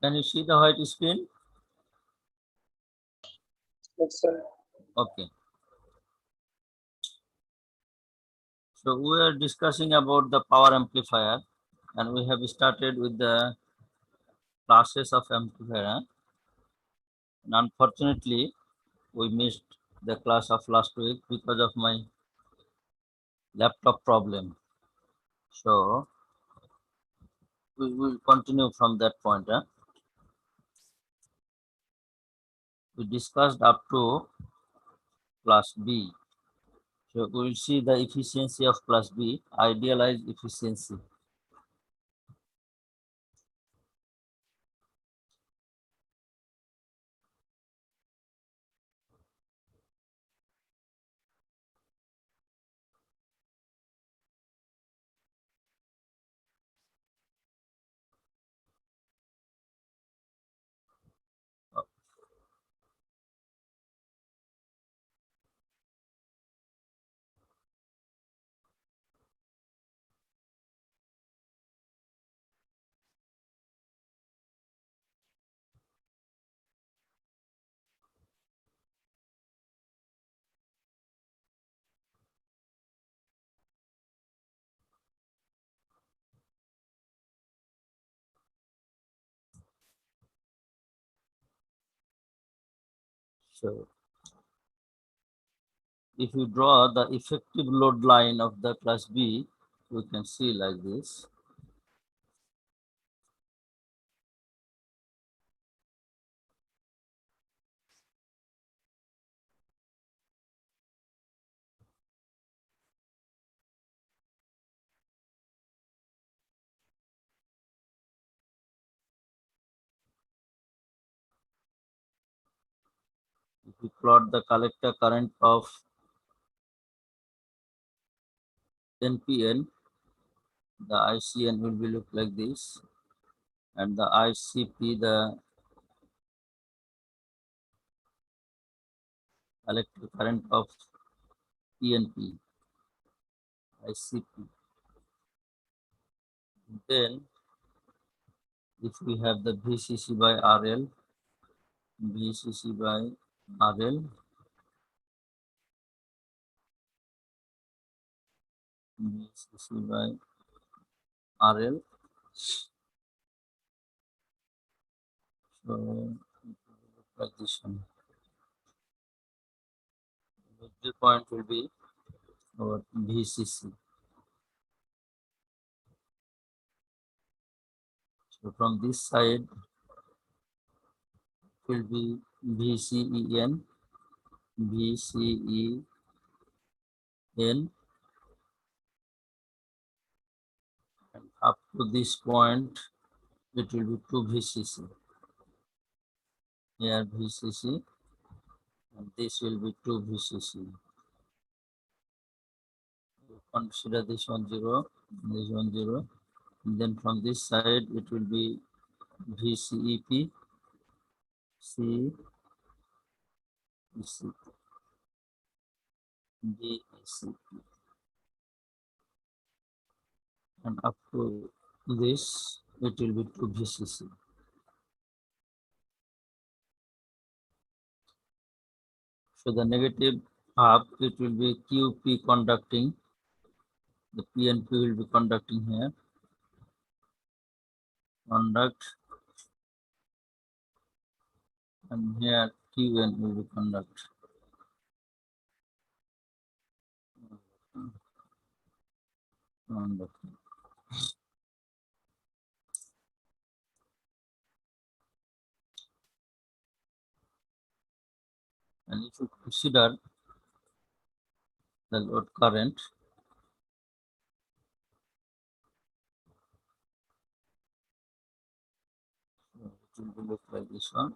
Can you see the white screen? Yes, sir. Okay. So we are discussing about the power amplifier, and we have started with the classes of amplifier. And unfortunately, we missed the class of last week because of my laptop problem. So we will continue from that point. We discussed up to class B. So we will see the efficiency of class B, idealized efficiency. So if you draw the effective load line of the class B, we can see like this. If we plot the collector current of NPN, the ICN will be look like this, and the ICP, the collector current of PNP, ICP. Then if we have the VCC by RL, VCC by RL, VCC by RL. So like this one. The point will be our VCC. So from this side will be VCEN, VCEN, and up to this point it will be 2 VCC. Here VCC, and this will be 2 VCC. Consider this one 0, this one 0. And then from this side it will be VCEP, C, VCP, VCP, and up to this it will be 2 VCC. So the negative half it will be QP conducting. The PNP will be conducting here. Conduct, and here QN will be conduct. Conduct. And if you consider the load current, so it will be look like this one.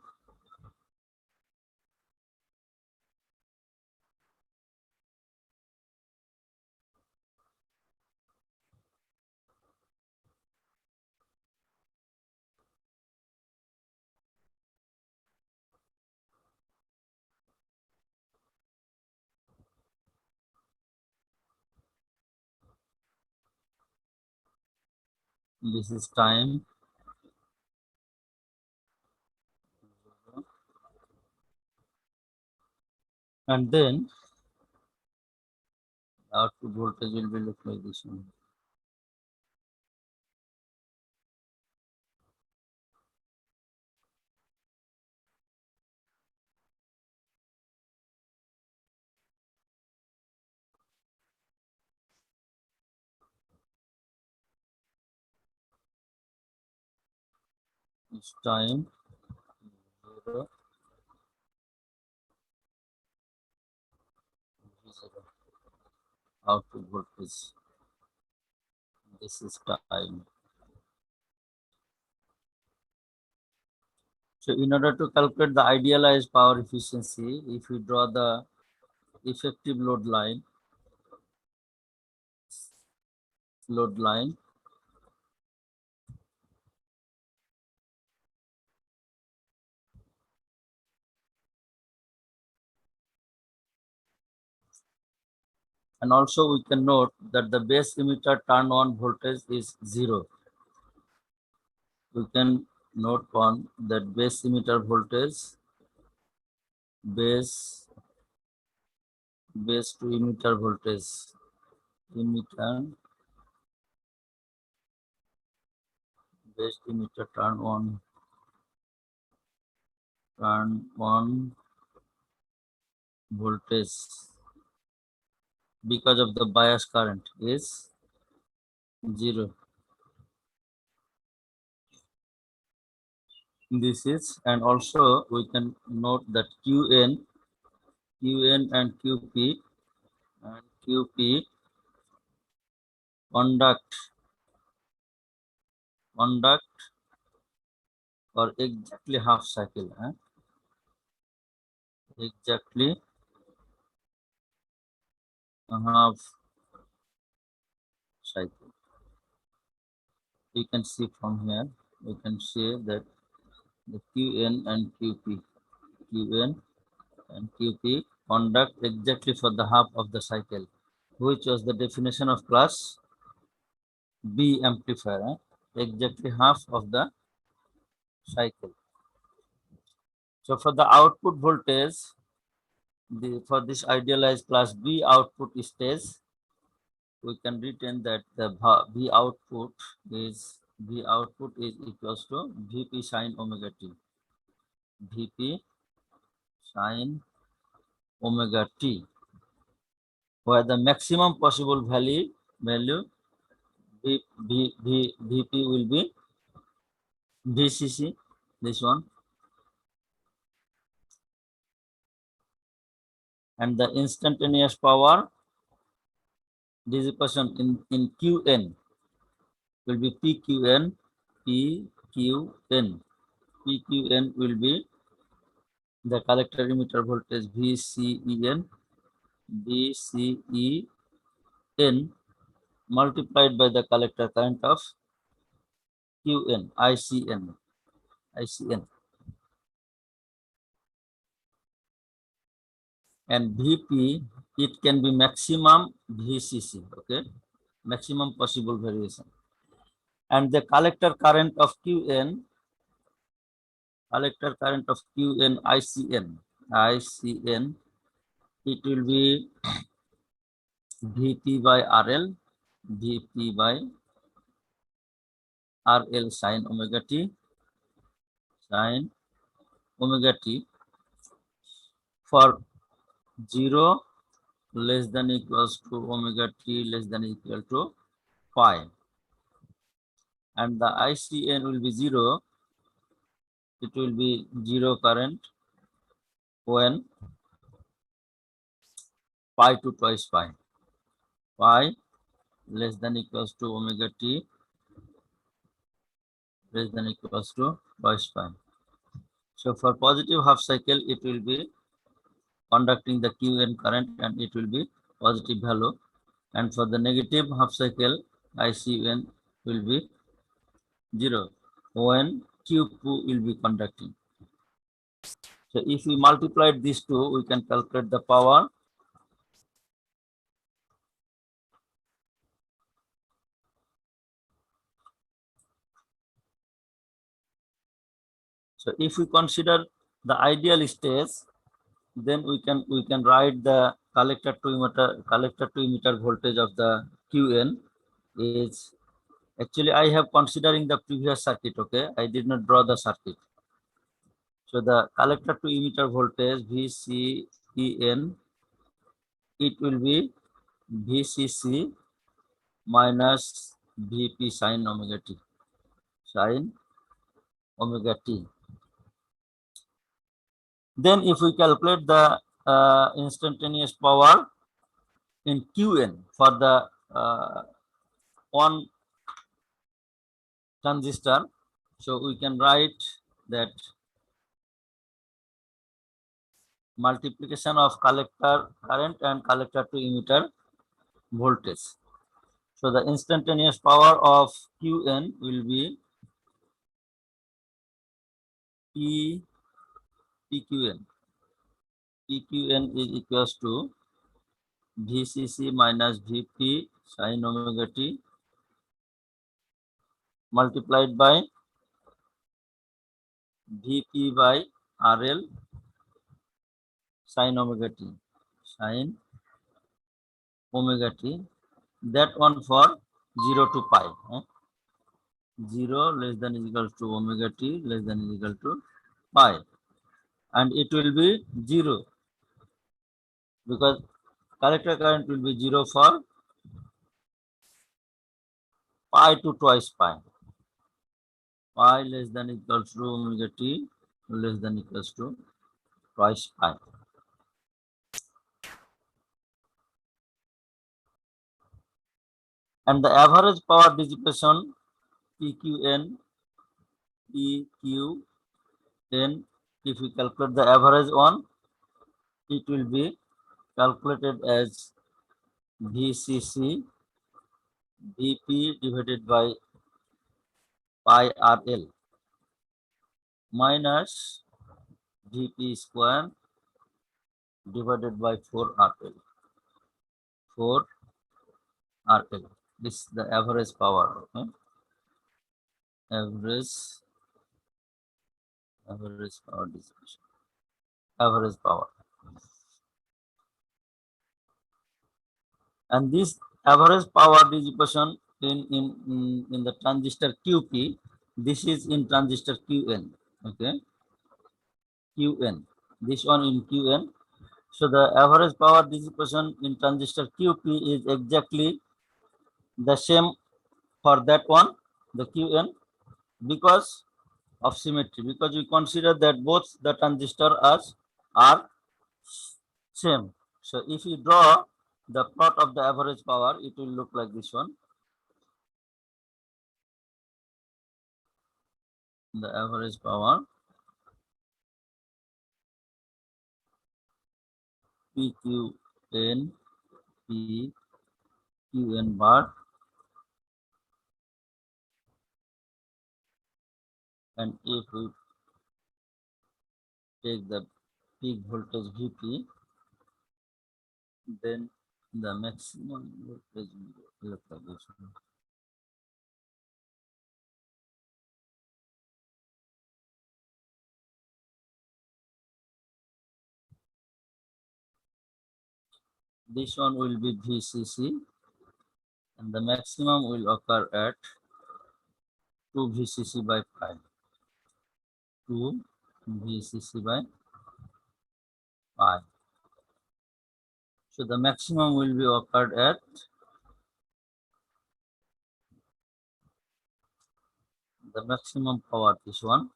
This is time, And then output voltage will be look like this one. This time 0, 0 output voltage. This is time. So in order to calculate the idealized power efficiency, if we draw the effective load line, and also we can note that the base emitter turn on voltage is 0. We can note on that base emitter voltage, base to emitter voltage, emitter, base emitter turn on voltage because of the bias current is 0. This is, and also we can note that Qn and QP conduct for exactly half cycle, exactly a half cycle. You can see from here, we can see that the Qn and QP conduct exactly for the half of the cycle, which was the definition of class B amplifier, exactly half of the cycle. So for the output voltage, for this idealized class B output stage, we can retain that the V output is equals to Vp sine omega t. Vp sine omega t, where the maximum possible value Vp will be VCC, this one, and the instantaneous power dissipation in Qn will be PQN. PQN will be the collector emitter voltage VCEN multiplied by the collector current of Qn, ICN. And Vp, it can be maximum VCC, okay, maximum possible variation. And the collector current of Qn, ICN, it will be Vp by RL, sine omega t for 0 less than equals to omega t less than equal to pi. And the ICN will be 0. It will be 0 current when pi to twice pi less than equals to omega t less than equals to twice pi. So for positive half cycle, it will be conducting the Qn current and it will be positive value. And for the negative half cycle, ICN will be 0 when Q2 will be conducting. So if we multiply these two, we can calculate the power. So if we consider the ideal stage, then we can write the collector to emitter voltage of the Qn is actually I have considering the previous circuit. Okay, I did not draw the circuit. So the collector to emitter voltage VCEN, it will be VCC minus VP sin omega t, sin omega t. Then if we calculate the instantaneous power in Qn for the one transistor, so we can write that multiplication of collector current and collector to emitter voltage. So the instantaneous power of Qn will be PQN. PQN is equals to VCC minus VP sin omega t multiplied by VP by RL sin omega t, sin omega t, that one for 0 to pi. 0 less than is equal to omega t less than is equal to pi, and it will be 0 because collector current will be 0 for pi to twice pi. Pi less than equals to omega t less than equals to twice pi. And the average power dissipation PQN, if we calculate the average one, it will be calculated as VCC VP divided by pi RL minus VP square divided by 4 RL. 4 RL. This is the average power. Okay? Average power dissipation. Average power. And this average power dissipation in the transistor QP, this is in transistor QN. Okay, QN. This one in QN. So the average power dissipation in transistor QP is exactly the same for that one, the QN, because of symmetry, because we consider that both the transistor are same. So if you draw the plot of the average power, it will look like this one. The average power PQN PQN bar, and if we take the peak voltage VP, then the maximum voltage will look like this one. This one will be VCC, and the maximum will occur at 2 VCC by pi. 2 VCC by pi. So the maximum will be occurred at the maximum power, this one,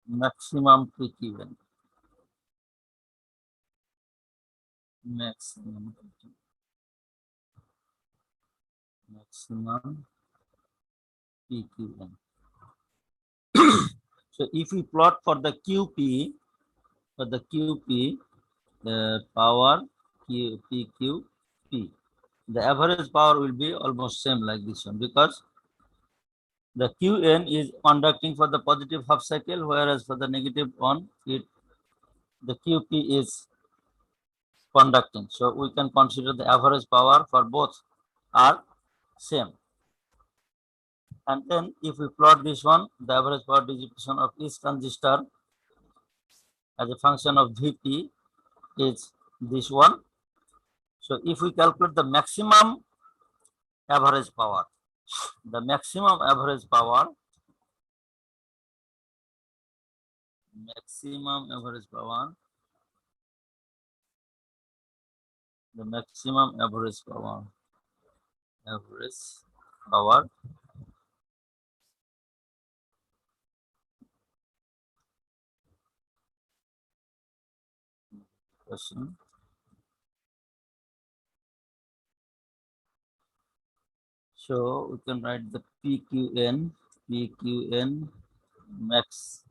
maximum PQN. Maximum PQN. So if we plot for the QP, the power PQP, the average power will be almost same like this one, because the Qn is conducting for the positive half cycle, whereas for the negative one, the QP is conducting. So we can consider the average power for both are same. And then if we plot this one, the average power dissipation of each transistor as a function of Vp is this one. So if we calculate the maximum average power, the maximum average power, the maximum average power, question. So we can write the PQN max,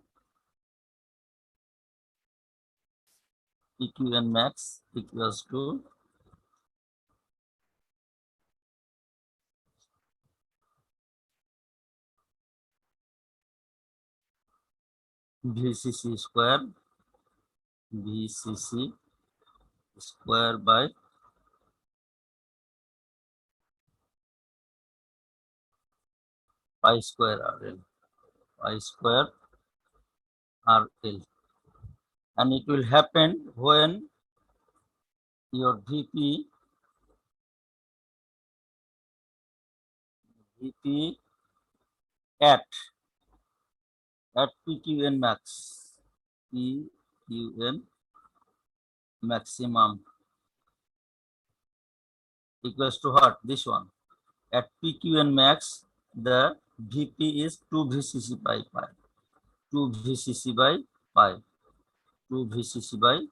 equals to VCC square by pi square RL, and it will happen when your Vp at PQN maximum equals to what? This one. At PQN max, the Vp is 2 VCC by pi. 2 VCC by pi. 2 VCC by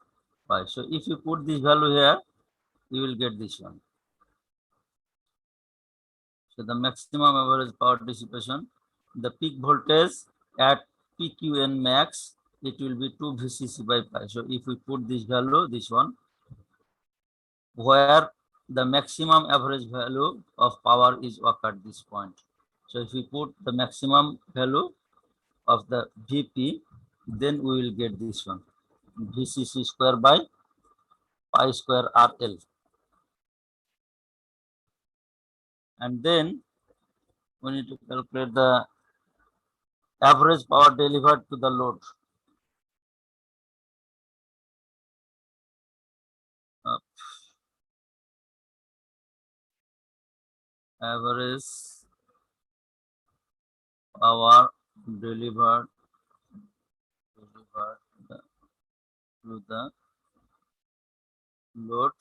pi. So if you put this value here, you will get this one. So the maximum average power dissipation, the peak voltage at PQN max, it will be 2 VCC by pi. So if we put this value, this one, where the maximum average value of power is occurred at this point. So if we put the maximum value of the Vp, then we will get this one, VCC square by pi square RL. And then we need to calculate the average power delivered to the load. Average power delivered to the load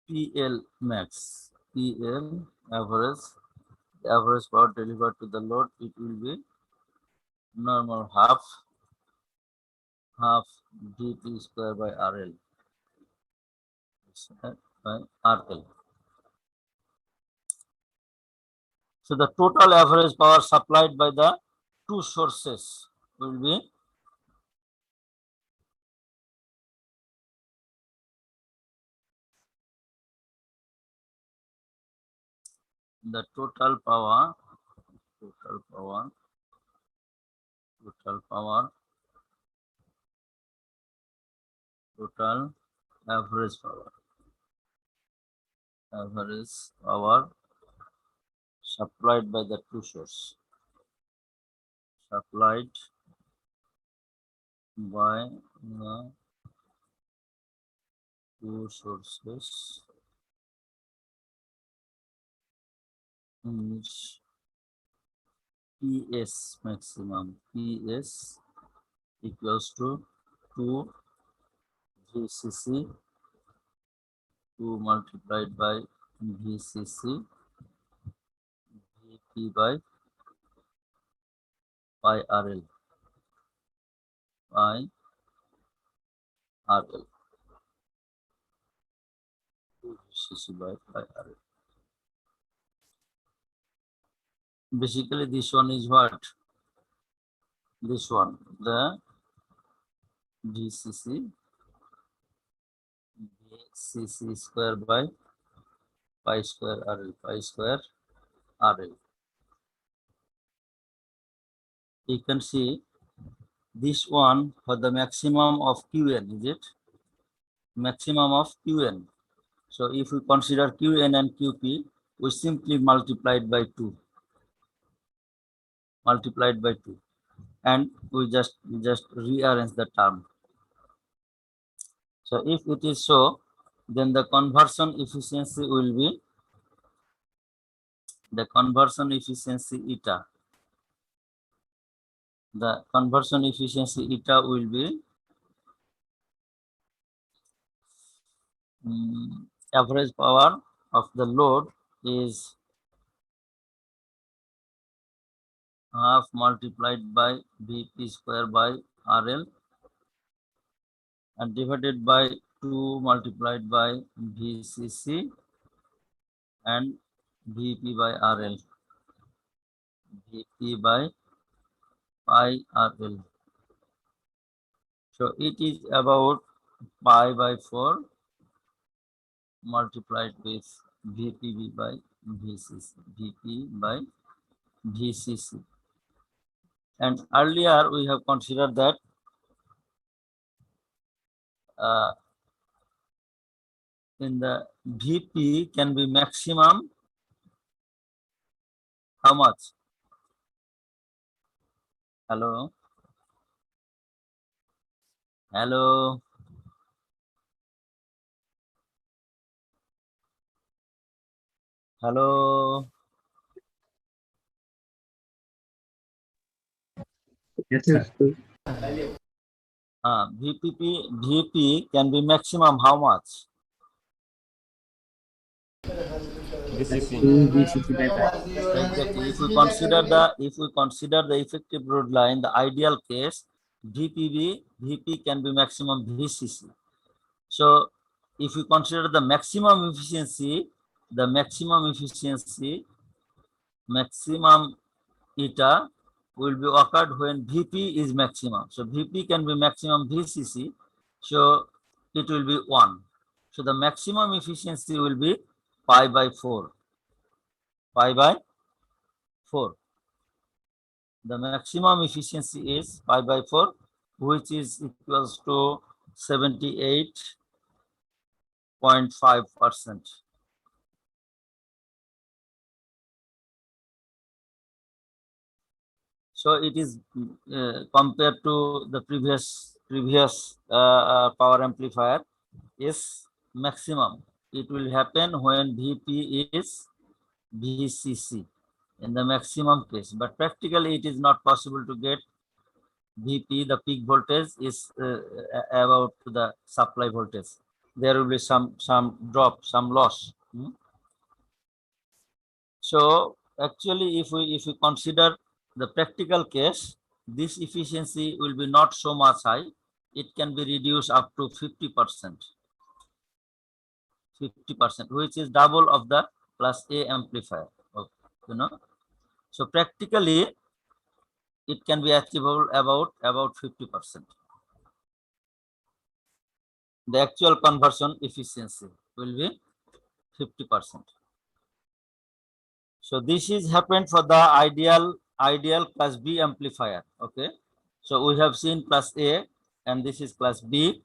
PL max. PL average, the average power delivered to the load, it will be normal half Vp square by RL. By RL. So the total average power supplied by the two sources will be the total average power supplied by the two sources. Supplied by the two sources is PS maximum. PS equals to 2 VCC 2 multiplied by VCC Vp by pi RL. Pi RL. 2 VCC by pi RL. Basically, this one is what? This one, the VCC square by pi square RL. You can see this one for the maximum of Qn, is it? Maximum of Qn. So if we consider Qn and Qp, we simply multiplied by 2. and we just rearrange the term. So if it is so, then the conversion efficiency will be the conversion efficiency eta. The conversion efficiency eta will be average power of the load is half multiplied by Vp square by RL and divided by 2 multiplied by VCC and Vp by RL. Vp by pi RL. So it is about pi by 4 multiplied with VPB by VCC. Vp by VCC. And earlier we have considered that in the Vp can be maximum how much? Hello? Hello? Hello? Yes, sir. Vp can be maximum how much? VCC. 2 VCC by pi. Exactly. If we consider the effective load line, the ideal case, Vp can be maximum VCC. So if we consider the maximum efficiency, maximum eta will be occurred when Vp is maximum. So Vp can be maximum VCC. So it will be 1. So the maximum efficiency will be pi by 4. Pi by 4. The maximum efficiency is pi by 4, which is equals to 78.5%. So it is compared to the previous power amplifier is maximum. It will happen when Vp is VCC in the maximum case, but practically it is not possible to get Vp. The peak voltage is about the supply voltage. There will be some drop, some loss. So actually, if we consider the practical case, this efficiency will be not so much high. It can be reduced up to 50%. 50%, which is double of the class A amplifier. Okay, so practically, it can be achievable about 50%. The actual conversion efficiency will be 50%. So this is happened for the ideal class B amplifier. Okay, so we have seen class A and this is class B.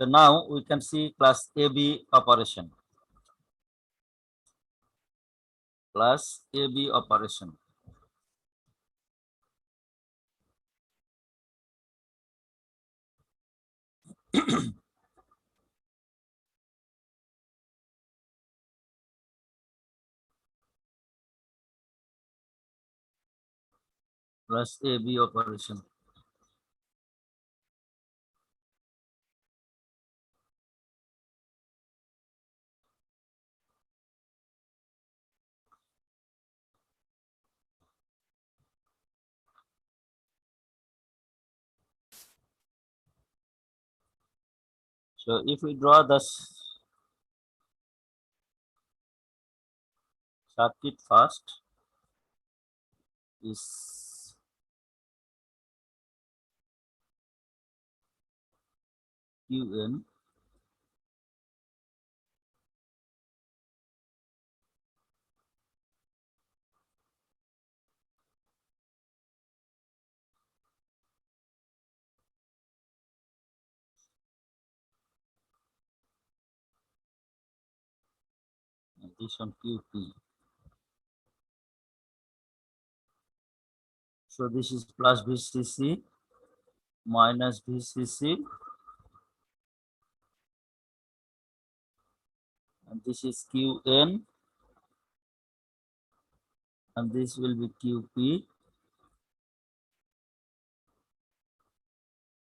So now we can see class AB operation. Class AB operation. Class AB operation. So if we draw the circuit first is Qn and this one Qp. So this is plus VCC minus VCC, and this is Qn, and this will be Qp.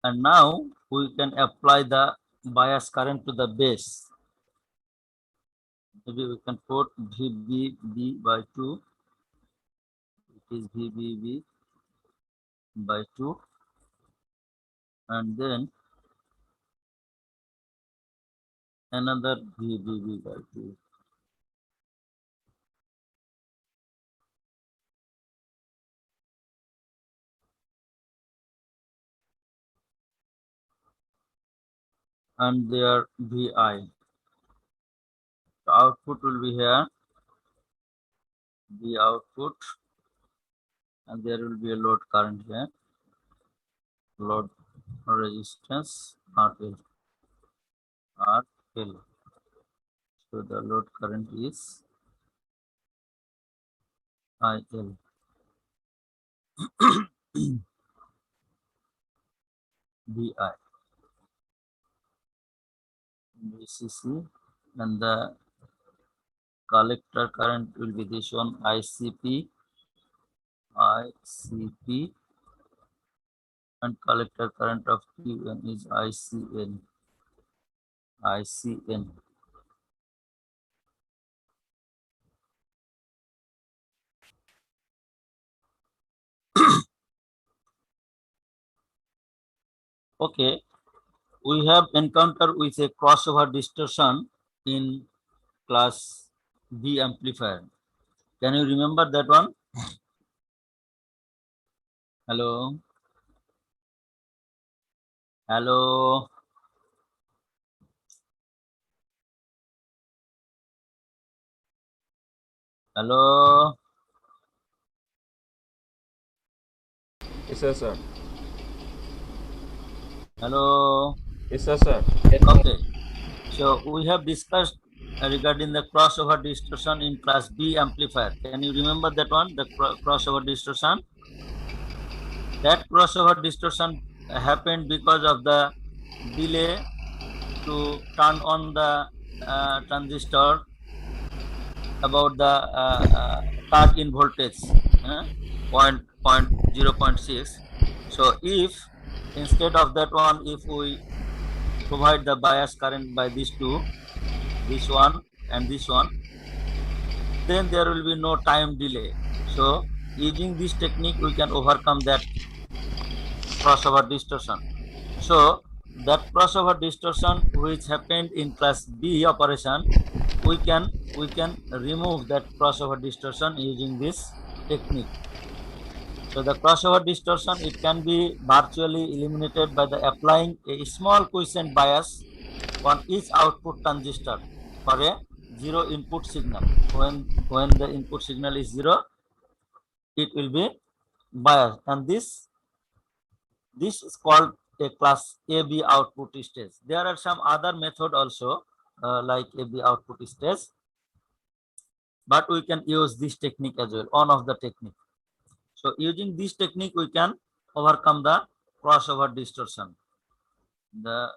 And now we can apply the bias current to the base. Maybe we can put VBB by 2. It is VBB by 2. And then another VBB by 2. And their VI. The output will be here, the output, and there will be a load current here, load resistance RL. So the load current is IL. VI. VCC, and the collector current will be this one, ICP, and collector current of Qn is ICN. Okay, we have encountered with a crossover distortion in class B amplifier. Can you remember that one? Hello? Hello? Hello? Yes, sir. Hello? Yes, sir. Okay. So we have discussed regarding the crossover distortion in class B amplifier. Can you remember that one, the crossover distortion? That crossover distortion happened because of the delay to turn on the transistor about the cut in voltage, 0.6. So if instead of that one, if we provide the bias current by these two, this one and this one, then there will be no time delay. So using this technique, we can overcome that crossover distortion. So that crossover distortion which happened in class B operation, we can remove that crossover distortion using this technique. So the crossover distortion, it can be virtually eliminated by the applying a small quiescent bias on each output transistor for a zero input signal. When the input signal is zero, it will be biased, and this is called a class AB output stage. There are some other method also like AB output stage, but we can use this technique as well, one of the technique. So using this technique, we can overcome the crossover distortion. The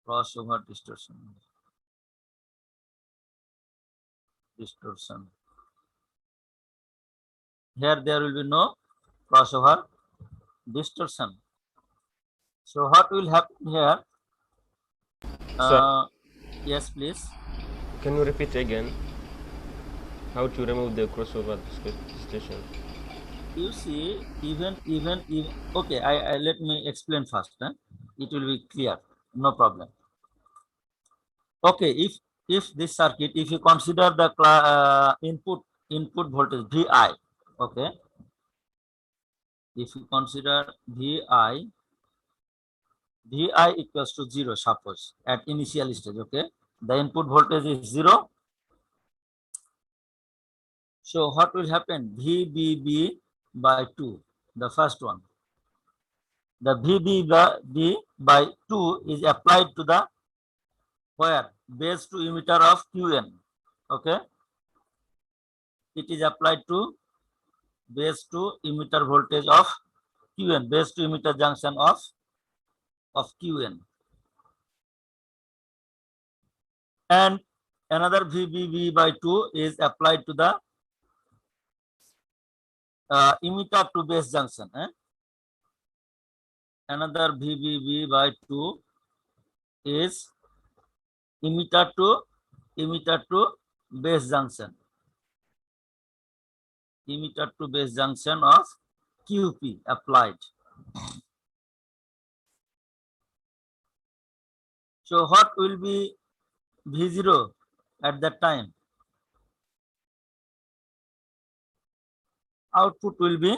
crossover distortion. Here there will be no crossover distortion. So what will happen here? Sir. Yes, please. Can you repeat again how to remove the crossover distortion? You see, even okay, I let me explain first. It will be clear, no problem. Okay, if this circuit, if you consider the input voltage VI, okay, if you consider VI equals to 0, suppose at initial stage, okay, the input voltage is 0. So what will happen? VBB by 2, the first one. The VBB by 2 is applied to the where? Base to emitter of Qn. Okay. It is applied to base to emitter voltage of Qn, base to emitter junction of Qn. And another VBB by 2 is applied to the emitter to base junction. Another VBB by 2 is emitter to base junction. Emitter to base junction of QP applied. So what will be V0 at that time? Output will be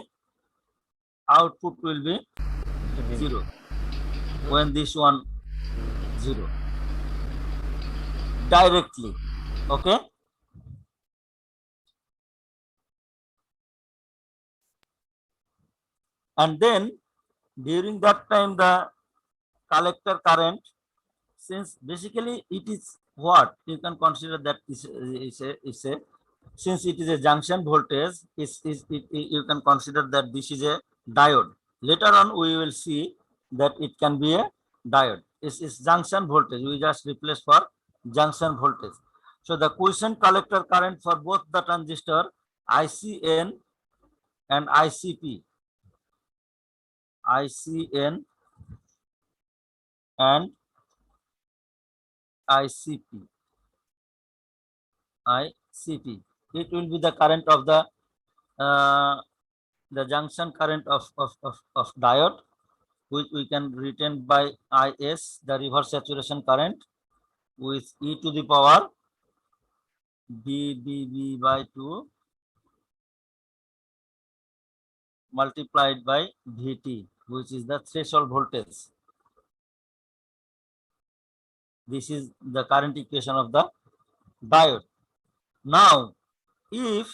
0 when this one 0 directly. Okay. And then during that time the collector current, since basically it is what you can consider that is a since it is a junction voltage, you can consider that this is a diode. Later on we will see that it can be a diode. It's junction voltage, we just replace for junction voltage. So the quiescent collector current for both the transistor ICN and ICP, ICN and ICP, it will be the current of the junction current of diode, which we can retain by IS, the reverse saturation current, with e to the power VBB by 2 multiplied by VT, which is the threshold voltage. This is the current equation of the diode. Now, if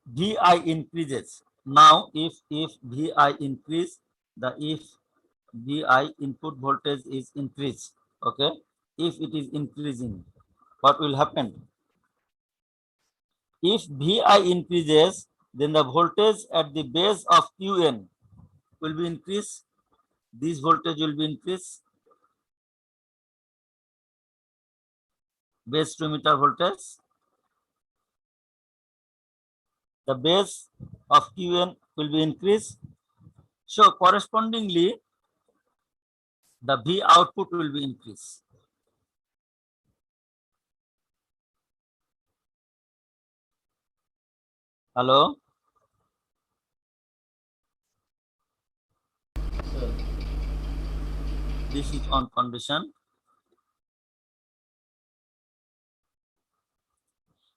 Vi increases, if Vi increase, if Vi input voltage is increased, okay, if it is increasing, what will happen? If Vi increases, then the voltage at the base of Qn will be increased. This voltage will be increased, base to emitter voltage. The base of Qn will be increased. So correspondingly, the V output will be increased. Hello? This is on condition.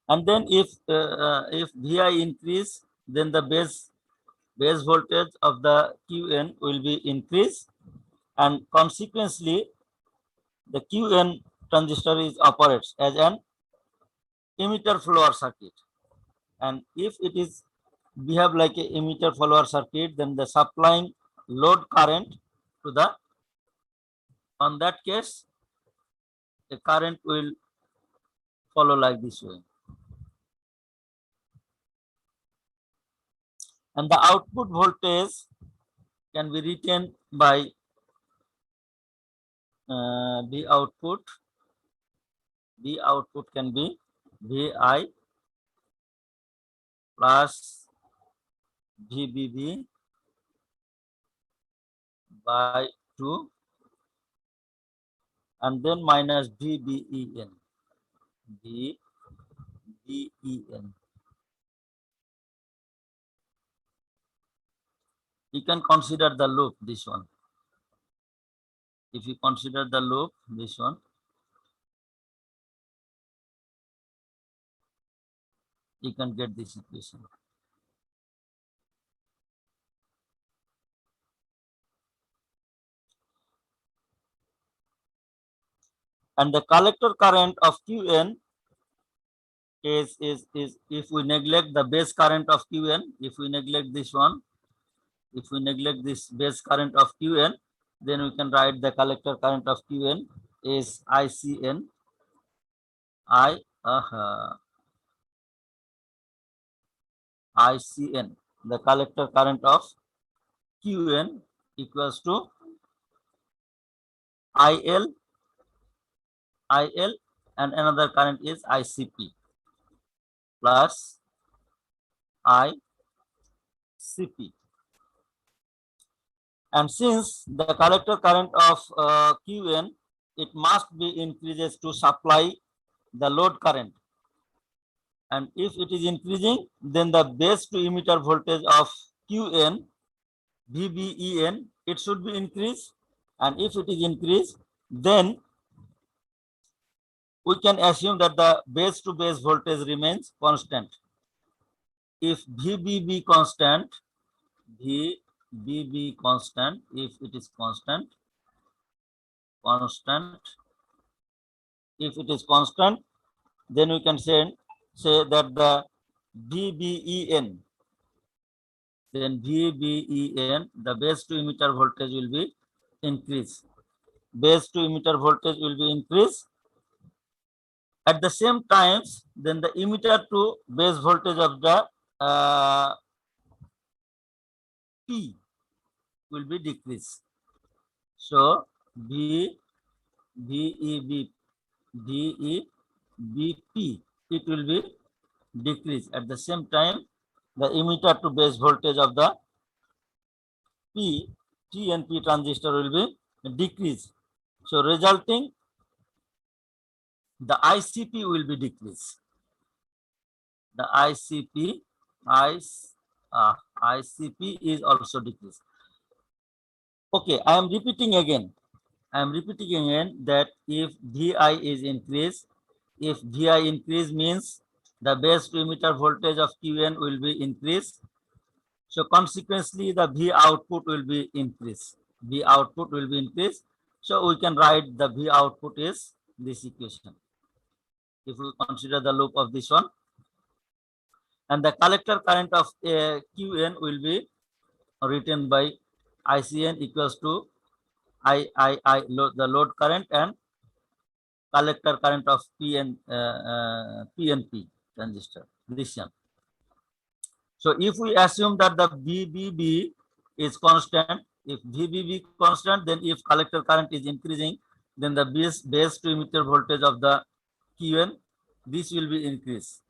And then if Vi increase, then the base voltage of the Qn will be increased, and consequently the Qn transistor is operates as an emitter follower circuit. And if it is behave like a emitter follower circuit, then the supplying load current to the, on that case, the current will follow like this way. And the output voltage can be written by V output can be Vi plus VBB by 2 and then minus VBEN. You can consider the loop, this one. If you consider the loop, this one, you can get this equation. And the collector current of Qn is if we neglect the base current of Qn, if we neglect this one, if we neglect this base current of Qn, then we can write the collector current of Qn is ICN. ICN. The collector current of QN equals to IL, and another current is ICP plus ICP. And since the collector current of QN, it must be increases to supply the load current. And if it is increasing, then the base to emitter voltage of QN, VBEN, it should be increased. And if it is increased, then we can assume that the base to base voltage remains constant. If VBB constant, VBB constant, if it is constant, if it is constant, then we can say that the VBEN, then VBEN, the base to emitter voltage will be increased. Base to emitter voltage will be increased. At the same times, then the emitter to base voltage of the P will be decreased. So VEBP, it will be decreased. At the same time, the emitter to base voltage of the TNP transistor will be decreased. So resulting, the ICP will be decreased. The ICP is also decreased. Okay, I am repeating again that if VI is increased, if VI increase means the base to emitter voltage of QN will be increased. So consequently, the V output will be increased. V output will be increased. So we can write the V output is this equation. If we consider the loop of this one, and the collector current of QN will be written by ICN equals to the load current and collector current of PNP transistor. This one. So if we assume that the VBB is constant, if VBB constant, then if collector current is increasing, then the base to emitter voltage of the QN, this will be increased.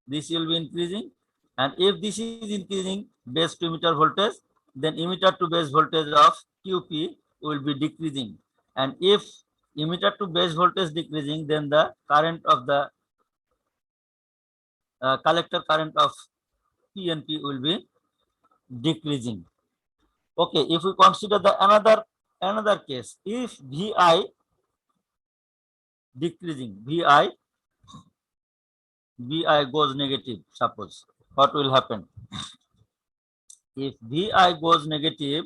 This will be increasing, and if this is increasing base to emitter voltage, then emitter to base voltage of QP will be decreasing. And if emitter to base voltage decreasing, then the current of the collector current of PNP will be decreasing. Okay, if we consider the another case, if VI decreasing, VI goes negative, suppose, what will happen? If VI goes negative,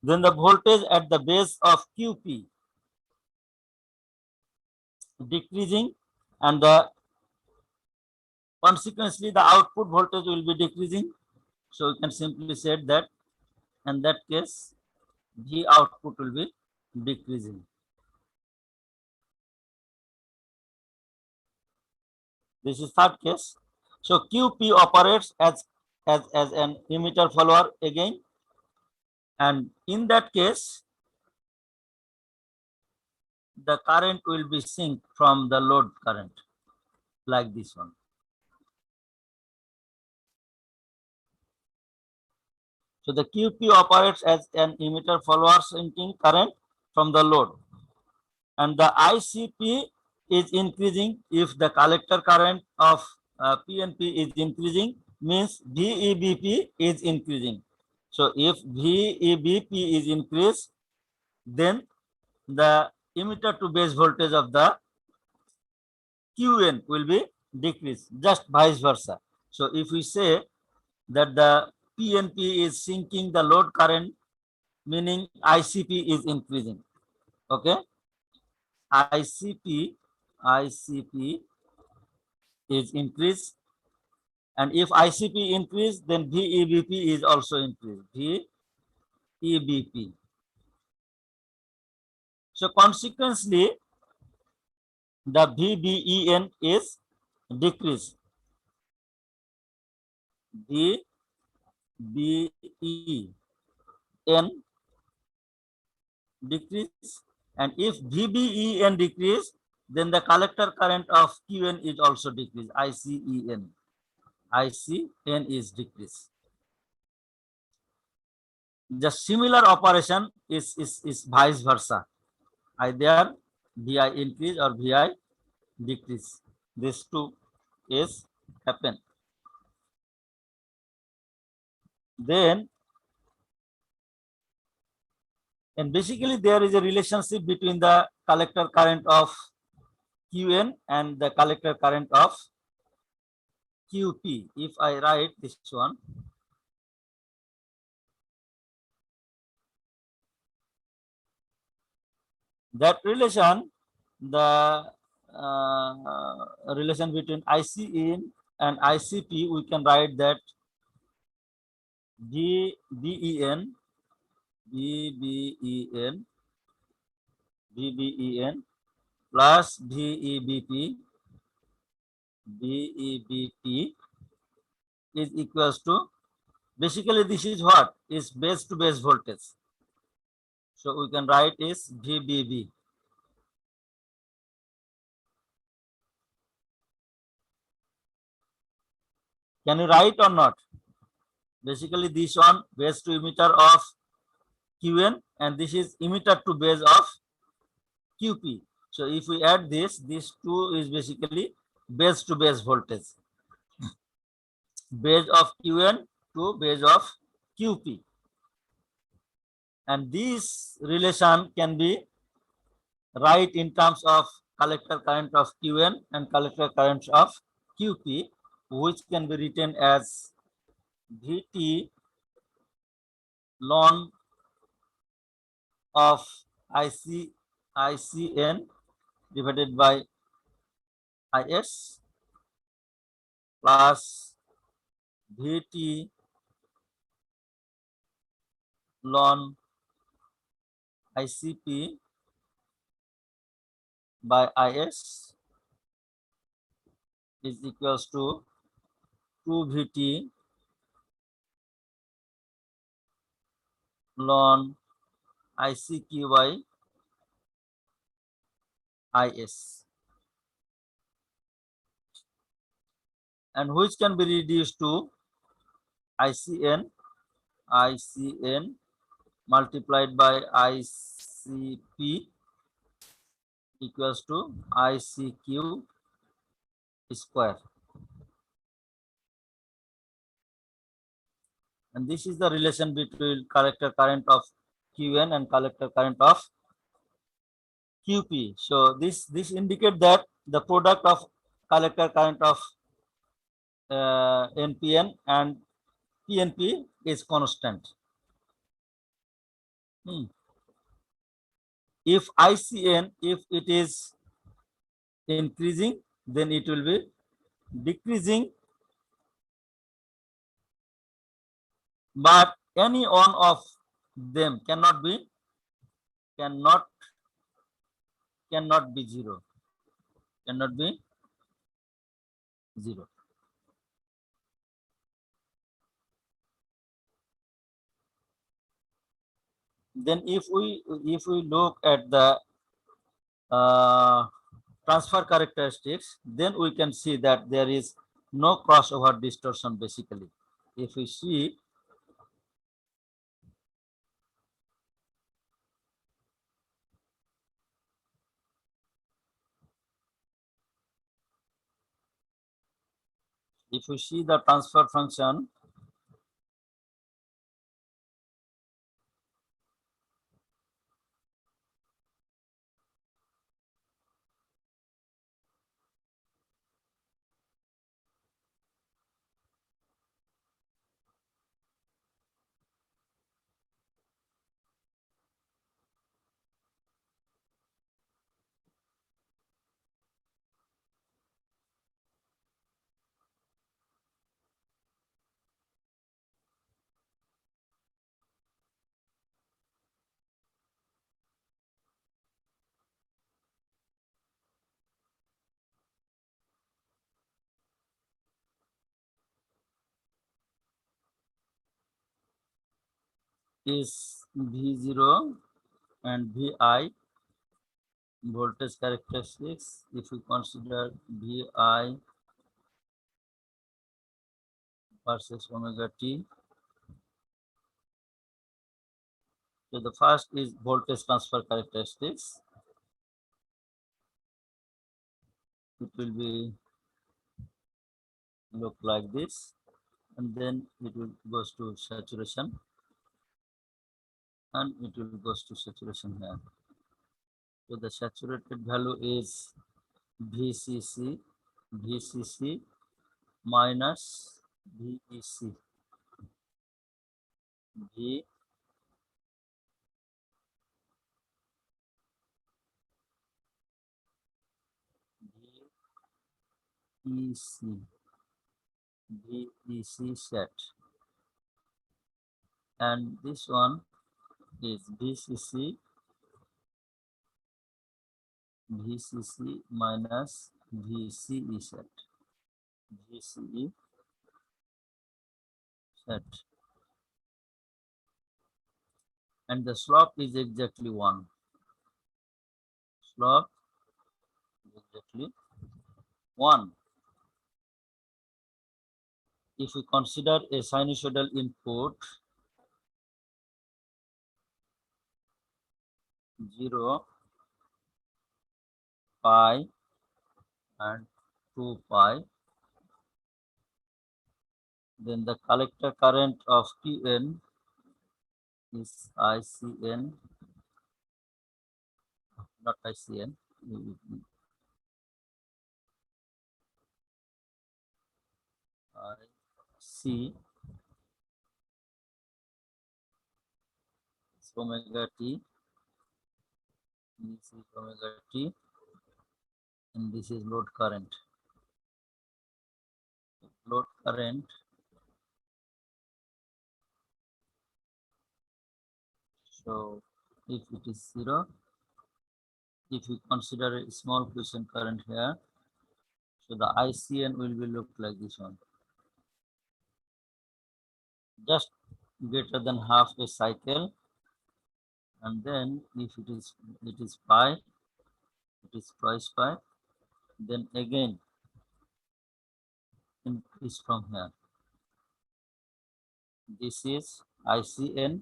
then the voltage at the base of QP decreasing, and consequently the output voltage will be decreasing. So we can simply say that in that case V output will be decreasing. This is third case. So QP operates as an emitter follower again, and in that case the current will be synced from the load current, like this one. So the QP operates as an emitter follower syncing current from the load, and the ICP is increasing if the collector current of PNP is increasing, means VEBP is increasing. So if VEBP is increased, then the emitter to base voltage of the QN will be decreased, just vice versa. So if we say that the PNP is sinking the load current, meaning ICP is increasing. Okay, ICP is increased, and if ICP increase, then VEBP is also increased, VEBP. So consequently, the VBEN is decreased. VBEN decrease, and if VBEN decrease, then the collector current of QN is also decreased. ICEN is decreased. The similar operation is vice versa. Either VI increase or VI decrease. These two is happen. Then, and basically there is a relationship between the collector current of QN and the collector current of QP. If I write this one, that relation, the relation between ICN and ICP, we can write that VBEN plus VEBP is equals to, basically this is what is base to base voltage. So we can write is VBB. Can you write or not? Basically this one base to emitter of QN, and this is emitter to base of QP. So if we add this, these two is basically base to base voltage. Base of QN to base of QP. And this relation can be right in terms of collector current of QN and collector current of QP, which can be written as VT ln of ICN divided by IS plus VT ln ICP by IS is equals to 2VT ln ICQ by IS, and which can be reduced to ICN multiplied by ICP equals to ICQ square. And this is the relation between collector current of QN and collector current of QP. So this indicates that the product of collector current of NPN and PNP is constant. If ICN, if it is increasing, then it will be decreasing, but any one of them cannot be zero, cannot be zero. Then if we look at the transfer characteristics, then we can see that there is no crossover distortion. Basically, if we see the transfer function, is V0 and Vi voltage characteristics. If we consider Vi versus omega t. So the first is voltage transfer characteristics. It will be look like this, and then it will goes to saturation, and it will goes to saturation here. So the saturated value is VCC minus VEC. VEC set, and this one is VCC minus VCE set. VCE set, and the slope is exactly 1. Slope is exactly 1. If we consider a sinusoidal input 0, pi and 2 pi, then the collector current of Qn is ICN, not ICN, IC is omega t, this is omega t, and this is load current. Load current so if it is 0, if we consider a small quiescent current here, so the ICN will be look like this one, just greater than half a cycle, and then if it is pi, it is twice pi, then again increase from here. This is ICN,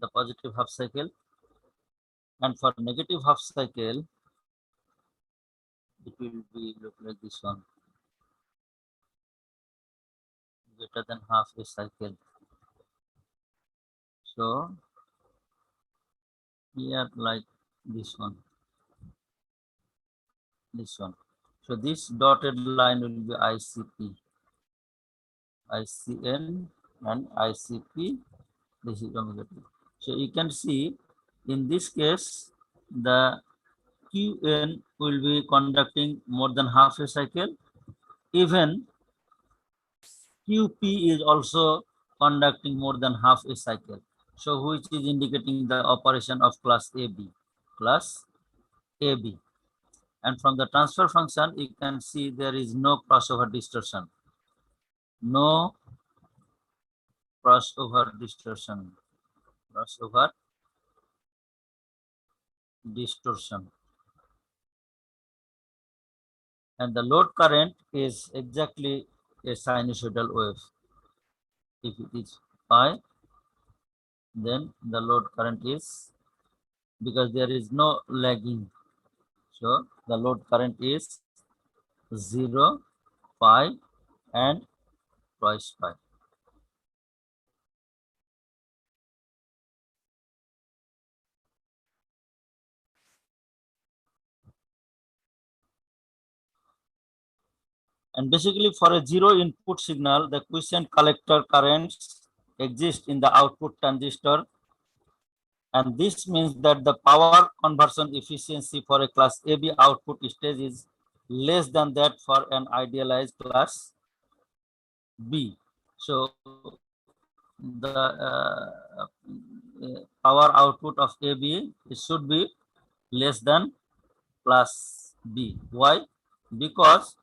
the positive half cycle, and for negative half cycle it will be look like this one, greater than half a cycle. So here like this one. So this dotted line will be ICP, ICN and ICP. This is omega t. So you can see in this case the Qn will be conducting more than half a cycle. Even QP is also conducting more than half a cycle. So which is indicating the operation of class AB, class AB. And from the transfer function, you can see there is no crossover distortion. No crossover distortion. Crossover distortion. And the load current is exactly a sinusoidal wave. If it is pi, then the load current is, because there is no lagging, so the load current is 0, pi and twice pi. And basically for a zero input signal, the quiescent collector currents exist in the output transistor. And this means that the power conversion efficiency for a class AB output stage is less than that for an idealized class B. So the power output of AB should be less than class B. Why? Because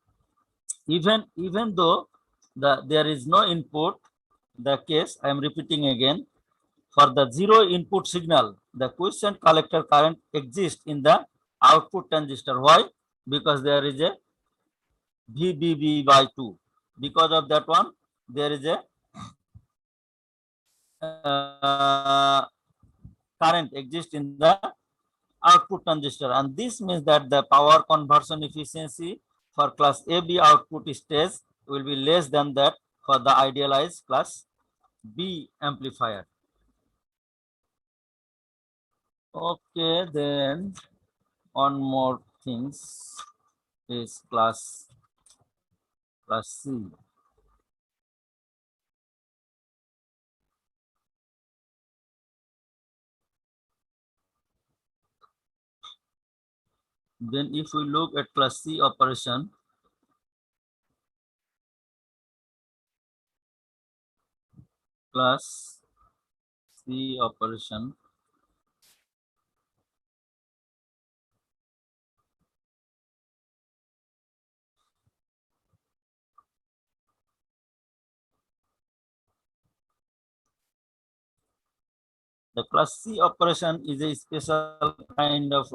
even though there is no input, the case, I am repeating again, for the zero input signal, the quiescent collector current exists in the output transistor. Why? Because there is a VBB by 2. Because of that one, there is a current exists in the output transistor, and this means that the power conversion efficiency for class AB output stage will be less than that for the idealized class B amplifier. Okay, then one more things is class C. Then if we look at class C operation, class C operation, the class C operation is a special kind of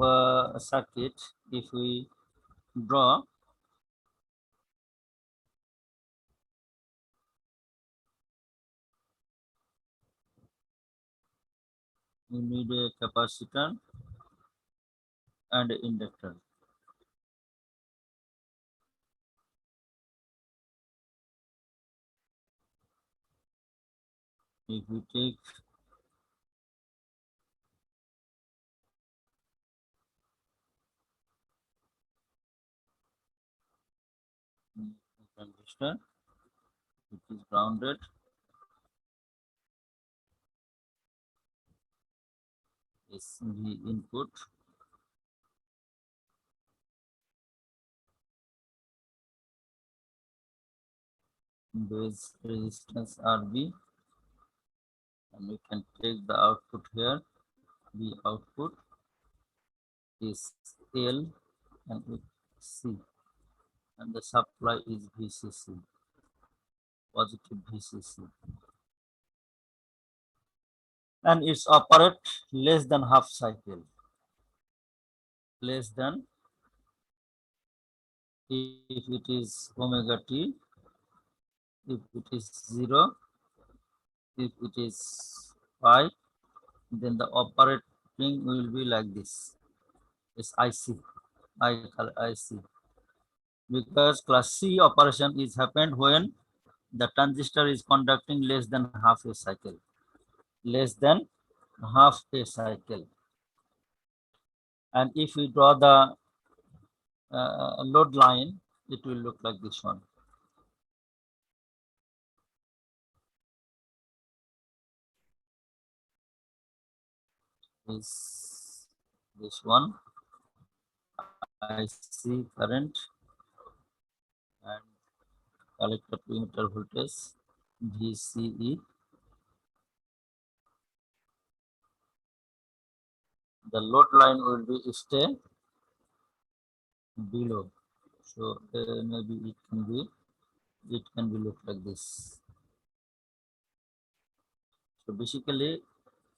circuit. If we draw, we need a capacitor and an inductor. If we take transistor, it is grounded, is the input, base resistance RB, and we can take the output here. The output is L and with C, and the supply is VCC, positive VCC, and it's operate less than half cycle, less than, if it is omega t, if it is 0, if it is pi, then the operating will be like this. It's IC, IC, because class C operation is happened when the transistor is conducting less than half a cycle, less than half a cycle. And if we draw the load line, it will look like this one. Is this one IC current and collector to emitter voltage VCE. The load line will be stay below, so maybe it can be look like this. So basically,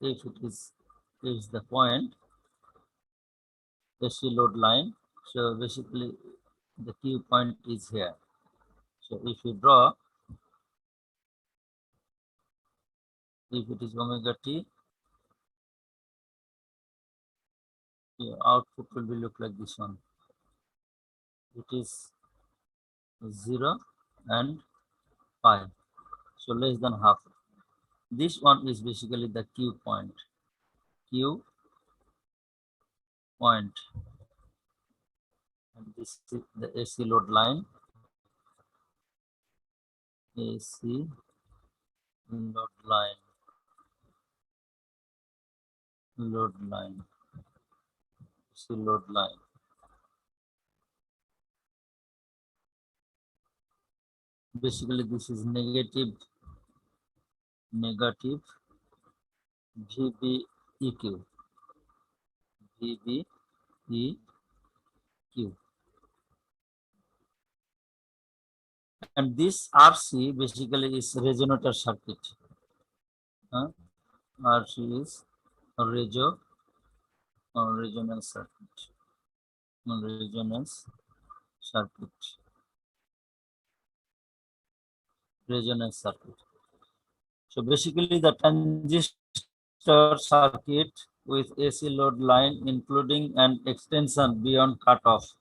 if it is the point AC load line, so basically the Q point is here. So if you draw, if it is omega t, your output will be look like this one. It is 0 and pi, so less than half. This one is basically the Q point. Q point, and this is the AC load line. AC load line, load line, AC load line. Basically, this is negative VBEQ, VBEQ, And this RC basically is resonator circuit. RC is resonance circuit. Resonance circuit. So basically the transistor circuit with AC load line including an extension beyond cutoff.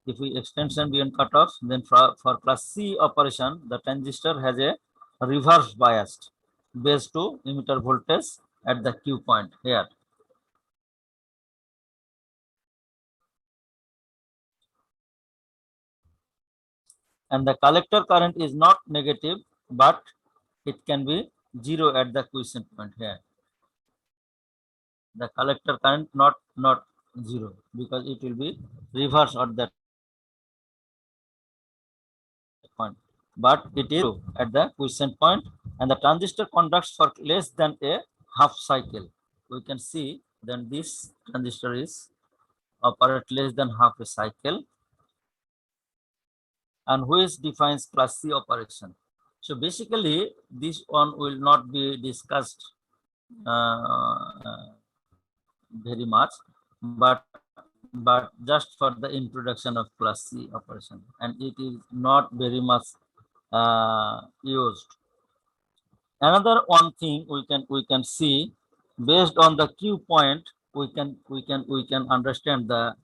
If we extension beyond cutoff, then for class C operation, the transistor has a reverse biased base to emitter voltage at the Q point here. And the collector current is not negative, but it can be 0 at the quiescent point here. The collector current not 0 because it will be reverse at that point, but it is at the quiescent point, and the transistor conducts for less than a half cycle. We can see then this transistor is operate less than half a cycle, and which defines class C operation. So basically this one will not be discussed very much, but just for the introduction of class C operation, and it is not very much used. Another one thing we can see based on the Q point, we can understand the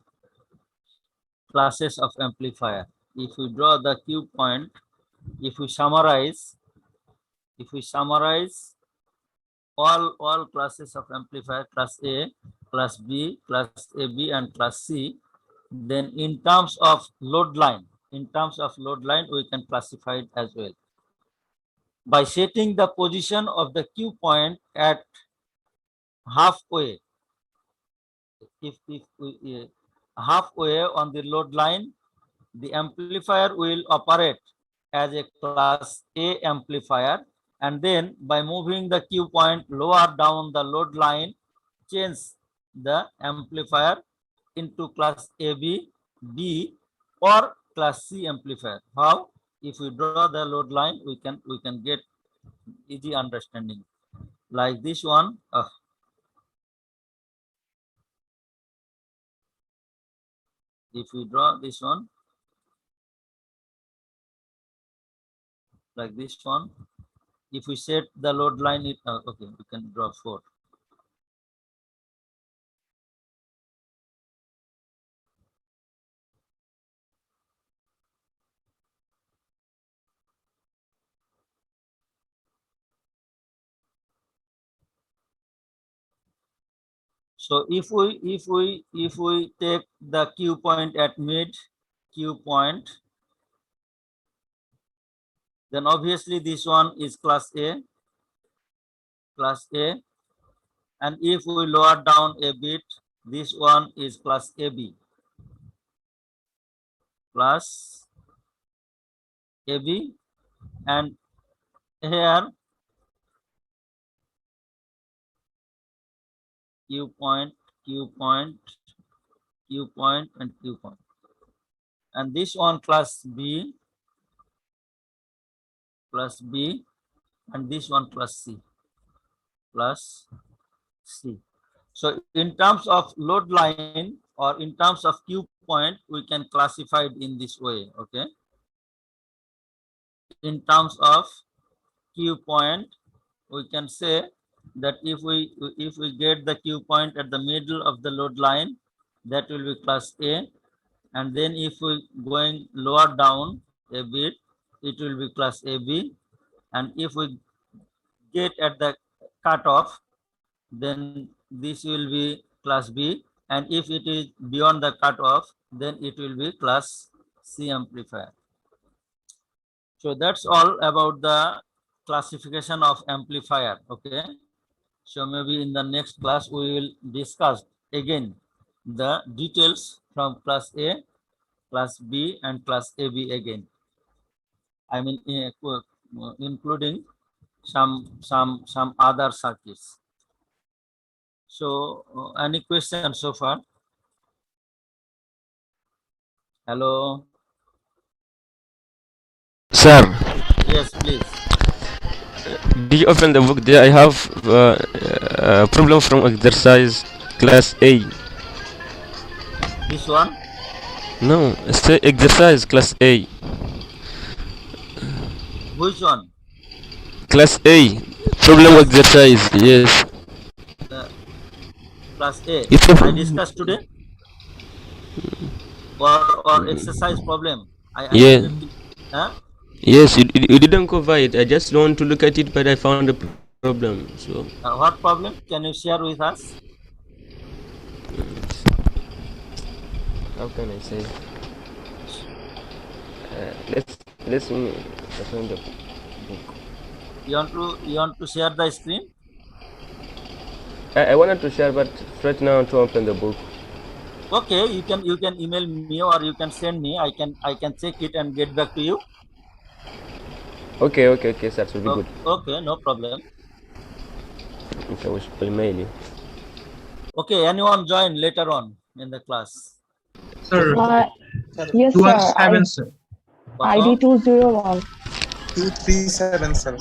classes of amplifier. If we draw the Q point, if we summarize all classes of amplifier, class A, class B, class AB, and class C, then in terms of load line, we can classify it as well. By setting the position of the Q point at halfway, if we halfway on the load line, the amplifier will operate as a class A amplifier, and then by moving the Q point lower down the load line, change the amplifier into class AB, B, or class C amplifier. How? If we draw the load line, we can get easy understanding. Like this one, if we draw this one, like this one, if we set the load line, okay, we can draw 4. So if we take the Q point at mid Q point, then obviously this one is class A, and if we lower down a bit, this one is class AB, and here Q point, and Q point, and this one class B, and this one class C. So in terms of load line or in terms of Q point, we can classify it in this way. Okay. In terms of Q point, we can say that if we get the Q point at the middle of the load line, that will be class A, and then if we going lower down a bit, it will be class AB, and if we get at the cutoff, then this will be class B, and if it is beyond the cutoff, then it will be class C amplifier. So that's all about the classification of amplifier. Okay, so maybe in the next class we will discuss again the details from class A, class B, and class AB again. I mean, including some other circuits. So any questions so far? Hello. Sir, Yes, please. did you open the book? There I have problem from exercise class A. This one. No, say exercise class A. Which one? Class A. Problem exercise. Yes. Class A. It's I discussed today. Or exercise problem. Yeah. didn't- Huh? Yes, you didn't cover it. I just want to look at it, but I found a problem. So What problem? Can you share with us? how can I say? Let's open the book. You want to share the screen? I wanted to share, but right now to open the book. Okay, you can email me or you can send me. I can check it and get back to you. Okay, sir. It will be good. Okay, no problem. Okay, we will email you. Okay, anyone join later on in the class? Sir, Yes, sir. 217, sir. ID 201. 237, sir.